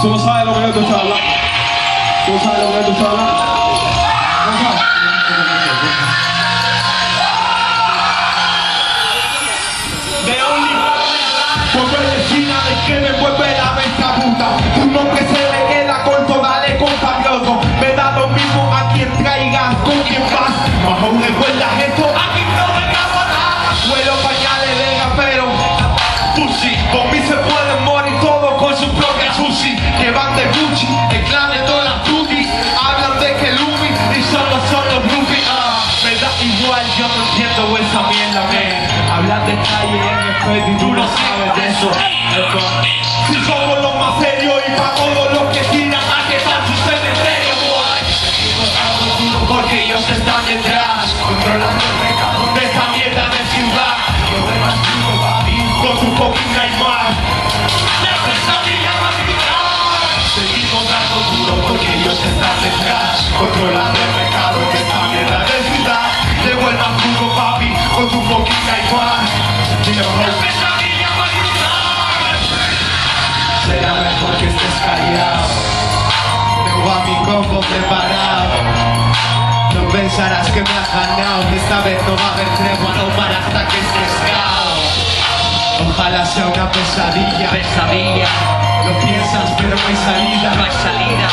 Tú no sabes lo que yo te estoy hablando. Tú no sabes lo que yo te estoy hablando. No sabes. De only por medicina de que me vuelve la mente puta. Tu nombre se le queda corto, dale contagioso. Me da lo mismo a quien traigas, con quien vas. Más aún recuerdas esto, aquí no me cago nada. Huelo pañales de rapero. Pussy, con mí se pueden morir todos con su propia sushi. Que van de Gucci, el clan de todas las duties. Hablan de que Lumi y solo son los groupies. Me da igual, yo no entiendo esa mierda, man. Hablan de calle en respeto y tú no sabes de eso. Si somos los más serios y pa' todos los que tiran a que están sus cementerios, boy. Porque ellos están detrás, controlando el mercado de esta mierda de ciudad. Yo veo más duro, papi, con tu fucking Neymar. La pesadilla va a gritar. Seguimos dando duro porque ellos están detrás, controlando el mercado de esta mierda de ciudad. Llegó el más duro, papi, con tu fucking Neymar. La pesadilla va a gritar. Será mejor que estés callado. Tengo a mi combo preparado. No pensarás que me has ganado, que esta vez no va a haber tregua, no para hasta que estés cao. Ojalá sea una pesadilla. Pesadilla, Lo piensas pero no hay salida. no hay salida.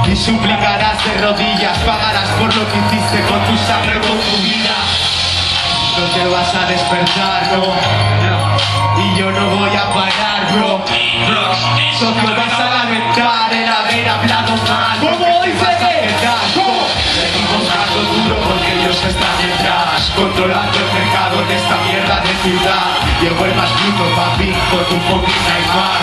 Y suplicarás de rodillas, pagarás por lo que hiciste con tu sangre, con tu vida. No te vas a despertar, no. Y yo no voy a parar, bro. Solo vas a lamentar el haber hablado mal. ¿Cómo dice? Seguimos dando duro porque ellos están detrás, controlando el mercado de esta mierda de ciudad. Llegó el más bruto, papi, con tu fucking Neymar.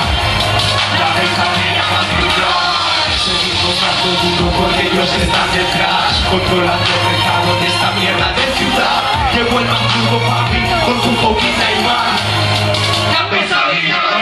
La pesadilla va a gritar. Seguimos dando duro porque ellos están detrás, controlando el mercado de esta mierda de ciudad. Llegó el más bruto, papi, con tu fucking Neymar. La pesadilla va a